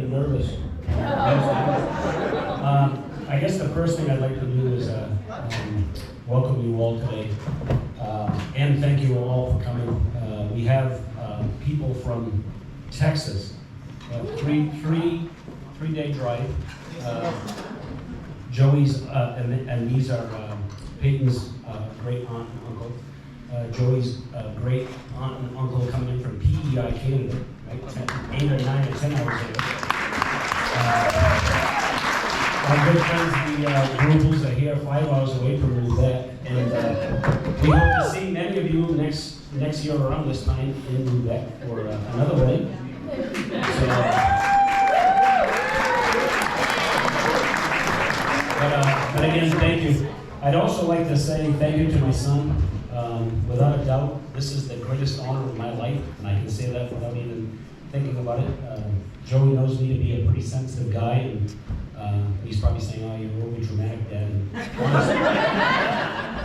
bit nervous. I guess the first thing I'd like to do is welcome you all today, and thank you all for coming. We have people from Texas, three-day drive. Joey's and these are Peyton's great aunt and uncle. Joey's great aunt and uncle coming in from PEI Canada, right? 8 or 9 or 10 hours later. Our good friends, the Grubels, are here 5 hours away from Lubeck, and we hope to see many of you next year around this time in Lubeck for another wedding. So, but again, thank you. I'd also like to say thank you to my son. Without a doubt, this is the greatest honor of my life, and I can say that without even thinking about it. Joey knows me to be a pretty sensitive guy, and he's probably saying, "Oh, you're overly dramatic, Dad."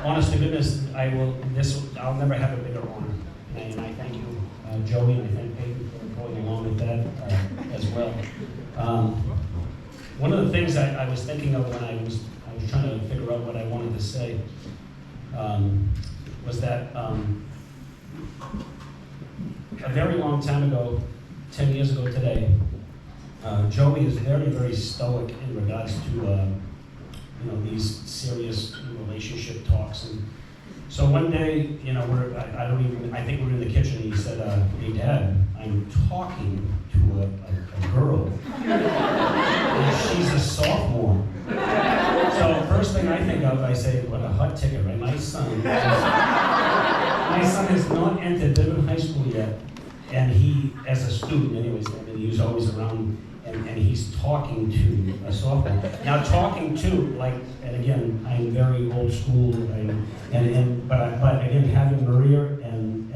Honest to goodness, I'll never have a bigger honor, and I thank you, Joey, and I thank Peyton for going along with that as well. One of the things I was thinking of when I was trying to figure out what I wanted to say was that a very long time ago, 10 years ago today, Joey is very, very stoic in regards to these serious relationship talks. And so one day, I think we're in the kitchen, and he said, "Hey Dad, I'm talking to a girl, and she's a sophomore." So first thing I think of, I say, what a hot ticket, right? My son has not entered Midland High School yet, and he, as a student anyways, he's always around, and he's talking to a sophomore. Now talking to, and again, I'm very old school, but again, having Maria and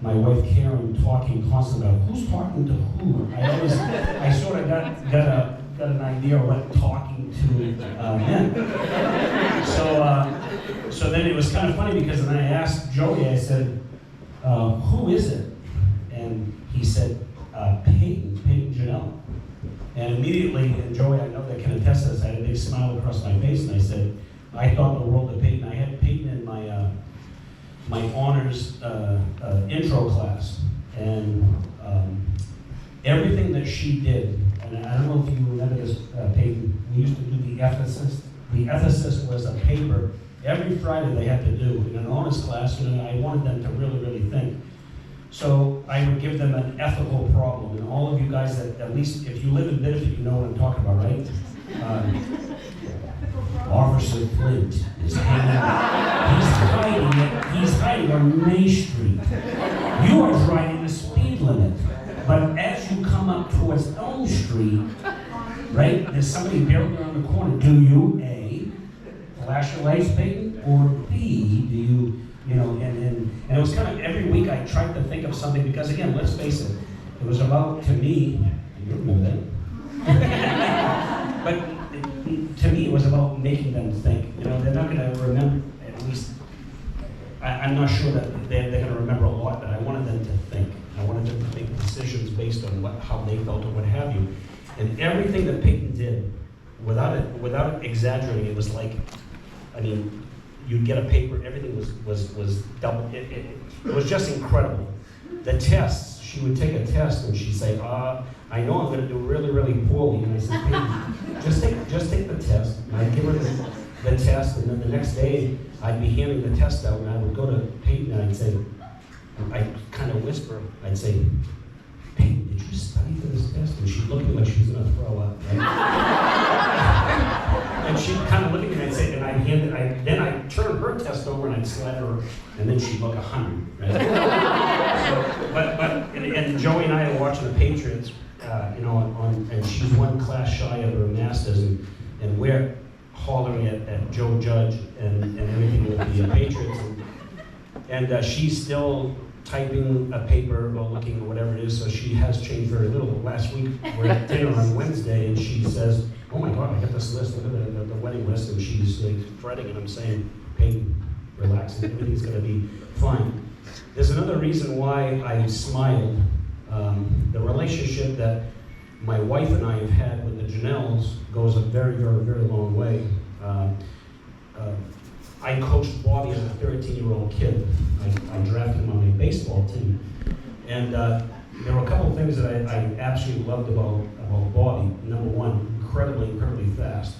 my wife Karen talking constantly about who's talking to who, I sort of got an idea of what talking to meant. So then it was kind of funny because when I asked Joey, I said, "Who is it?" And he said, Peyton Janelle. And immediately, and Joey, I know that can attest to this, I had a big smile across my face, and I said, I thought the world of Peyton. I had Peyton in my honors intro class, and everything that she did, and I don't know if you remember this, Peyton, we used to do the ethicist. The ethicist was a paper every Friday they had to do in an honors class, and I wanted them to really, really think. So I would give them an ethical problem, and all of you guys that, at least if you live in Bedford, you know what I'm talking about, right? Officer Flint is he's hiding on May Street. You are driving the speed limit, but as you come up towards Elm Street, right, there's somebody barely around the corner. Do you A, flash your lights, Peyton, or B, do you, and it was kind of every week I tried to think of something, because again, let's face it was about, to me, you remember that, but to me it was about making them think. They're not going to remember, at least, I'm not sure that they're going to remember a lot, but I wanted them to think. I wanted them to make decisions based on how they felt or what have you. And everything that Peyton did, without exaggerating, it was like, you'd get a paper, everything was double, it was just incredible. The tests, she would take a test and she'd say, I know I'm going to do really, really poorly. And I said, Peyton, just take the test. And I'd give her the test, and then the next day I'd be handing the test out, and I would go to Peyton and I'd kind of whisper, I'd say, "Peyton, did you study for this test?" And she'd look at me like she was going to throw up, right? And she'd kind of look at me and I'd say, and then I'd turn her test over and I'd slide her, and then she'd look 100, right? And Joey and I are watching the Patriots, and she's one class shy of her master's, and we're hollering at Joe Judge and everything with the Patriots, and she's still typing a paper or looking or whatever it is, so she has changed very little. Last week, we're at dinner on Wednesday, and she says, "Oh my God, I got this list, look at the wedding list," and she's fretting, and I'm saying, "Peyton, relax, everything's gonna be fine." There's another reason why I smiled. The relationship that my wife and I have had with the Janelles goes a very, very, very long way. I coached Bobby as a 13-year-old kid. I drafted him on my baseball team. And there were a couple of things that I absolutely loved about Bobby. Number one, incredibly fast.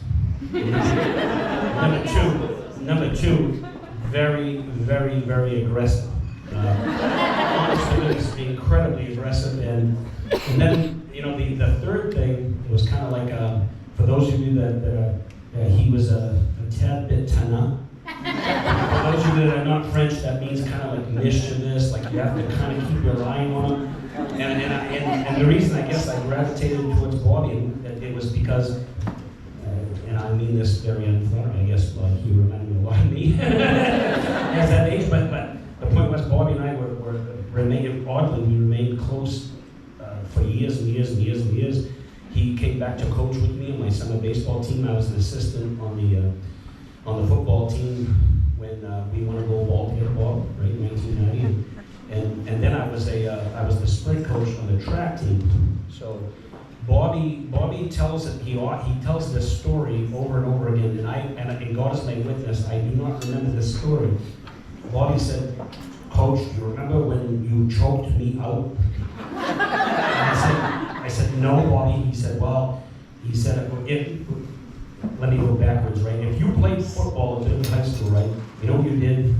Number two, very, very, very aggressive. Honestly, he's incredibly aggressive. And then, the third thing, it was kind of like, for those of you that he was a tad bit tannant. For those of you that are not French, that means kind of like mischievous, like you have to kind of keep your eye on him. And the reason I guess I gravitated towards Bobby, it was because, and I mean this very unflattering, I guess, like he reminded me a lot of me at that age. But the point was, Bobby and I we remained close for years and years and years and years. He came back to coach with me on my summer baseball team. I was an assistant on the football team when we won a gold ball to Bob, right, in 1990. And then I was the sprint coach on the track team. So Bobby tells it. He tells this story over and over again. And God is my witness. I do not remember this story. Bobby said, "Coach, do you remember when you choked me out?" And I said, "No, Bobby." He said, let me go backwards, right? If you played football in high school, right, you know what you did?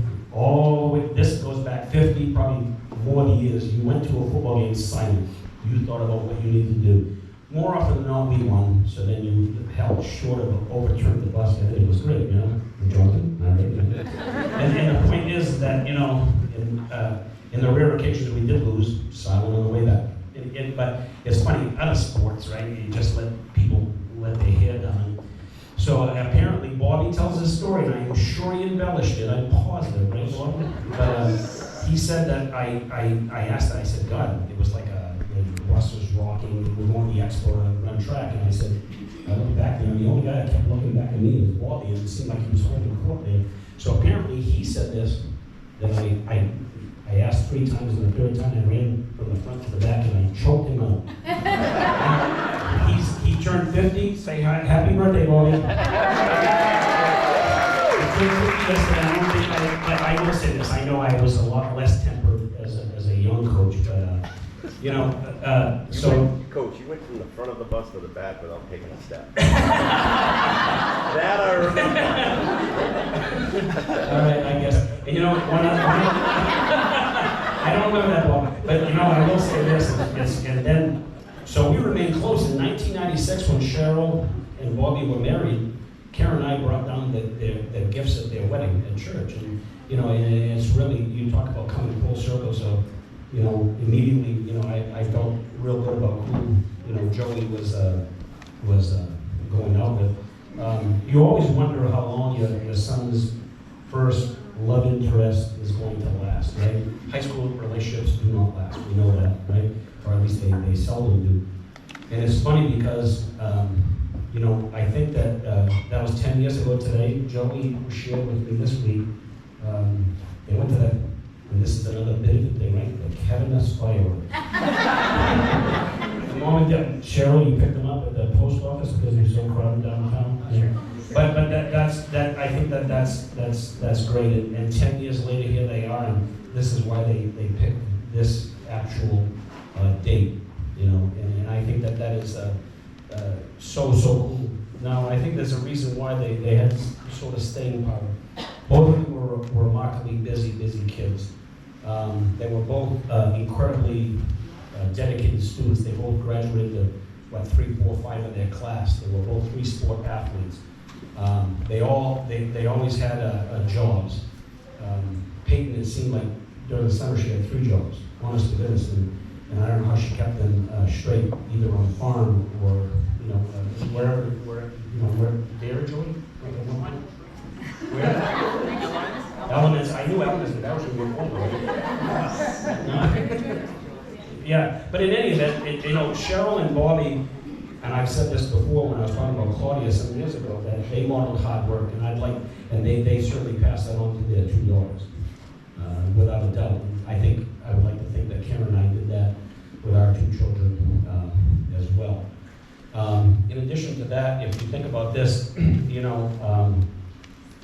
This goes back 50, probably more years. You went to a football game silent. You thought about what you needed to do. More often than not, we won, so then you held short of overturned the bus, and it was great, Jonathan, and the point is that, in the rare occasions we did lose, silent on the way back. But it's funny, out of sports, right, you just let people let their hair down. So apparently Bobby tells his story, and I'm sure he embellished it. I'm positive, right, Bobby? But he said that I asked that. I said, God, it was like the bus was rocking. We were going to the expo to run track, and I said, I looked back there, and the only guy that kept looking back at me was Bobby, and it seemed like he was holding court there. So apparently he said this, that I asked 3 times, and the third time I ran from the front to the back, and I choked him out. He turned 50. Say hi, happy birthday, Bobby. He turned 50 yesterday. I will say this. I know I was a lot less tempered as a young coach, but Coach, you went from the front of the bus to the back without taking a step. That I remember. All right, I guess. And I don't remember that one, but I will say this, and then. So we remained close. In 1996, when Cheryl and Bobby were married, Karen and I brought down the gifts at their wedding at church. And it's really, you talk about coming full circle. So, immediately, I felt real good about who, Joey was going out with. You always wonder how long your son's first love interest is going to last, right? High school relationships do not last. We know that, right? Or at least they seldom do. And it's funny because, I think that that was 10 years ago today. Joey shared with me this week, they went to that, and this is another bit of a thing, right? The Kevinus fireworks. Mom and Dad, Cheryl, you picked them up at the post office because they're so crowded downtown. Yeah. But I think that's great. And 10 years later, here they are, and this is why they picked this actual date, and I think that is so cool. Now, I think there's a reason why they had sort of staying power. Both of them were remarkably busy kids. They were both incredibly dedicated students. They both graduated to 3, 4, 5 in their class. They were both 3-sport athletes. They always had jobs. Peyton, it seemed like during the summer she had 3 jobs, honest to goodness, and I don't know how she kept them straight, either on the farm or where Dairy Joey? Where? Elements. I knew Elements, but that was a good one, right? Yeah, but in any event, Cheryl and Bobby, and I've said this before when I was talking about Claudia some years ago, that they modeled hard work, and they certainly passed that on to their 2 daughters, without a doubt. I would like to think that Karen and I did that with our 2 children as well. in addition to that, if you think about this, you know,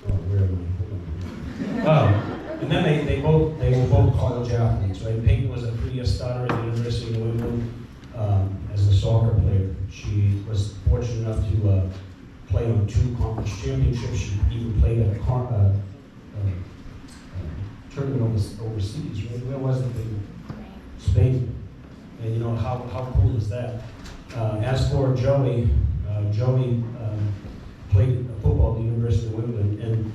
where am I? Hold on. And then they were both college athletes, right? Peyton was a 3-year starter at the University of New England as a soccer player. She was fortunate enough to play on 2 conference championships. She even played at a tournament overseas. Where was it? Spain. And you know, how cool is that? As for Joey, Joey played football at the University of New England, and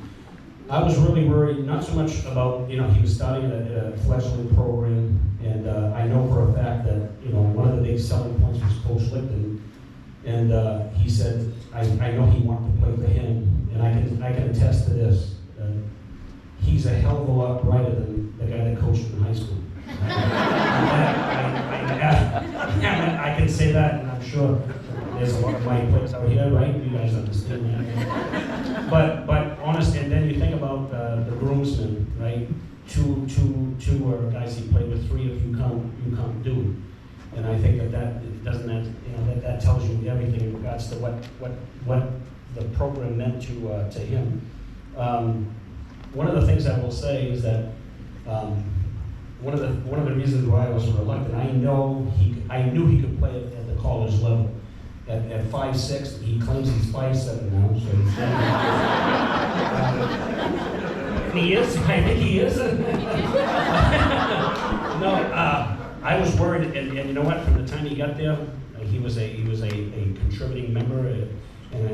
I was really worried, not so much about, you know, he was starting a fledgling program, and I know for a fact that, you know, one of the big selling points was Coach Licton, and he said, I know he wanted to play for him, and I can attest to this. He's a hell of a lot brighter than the guy that coached in high school. I can say that, and I'm sure there's a lot of white players out here, right? You guys understand that. But honest, and then you think about the groomsmen, right? Two are guys he played with, 3 if you can't do. And I think that doesn't, you know, that tells you everything in regards to what the program meant to him. One of the things I will say is that one of the reasons why I was reluctant, I knew he could play at the college level. At 5'6", he claims he's 5'7" now, so he's and he is. I think he is. No, I was worried, and you know what? From the time he got there, he was a contributing member, and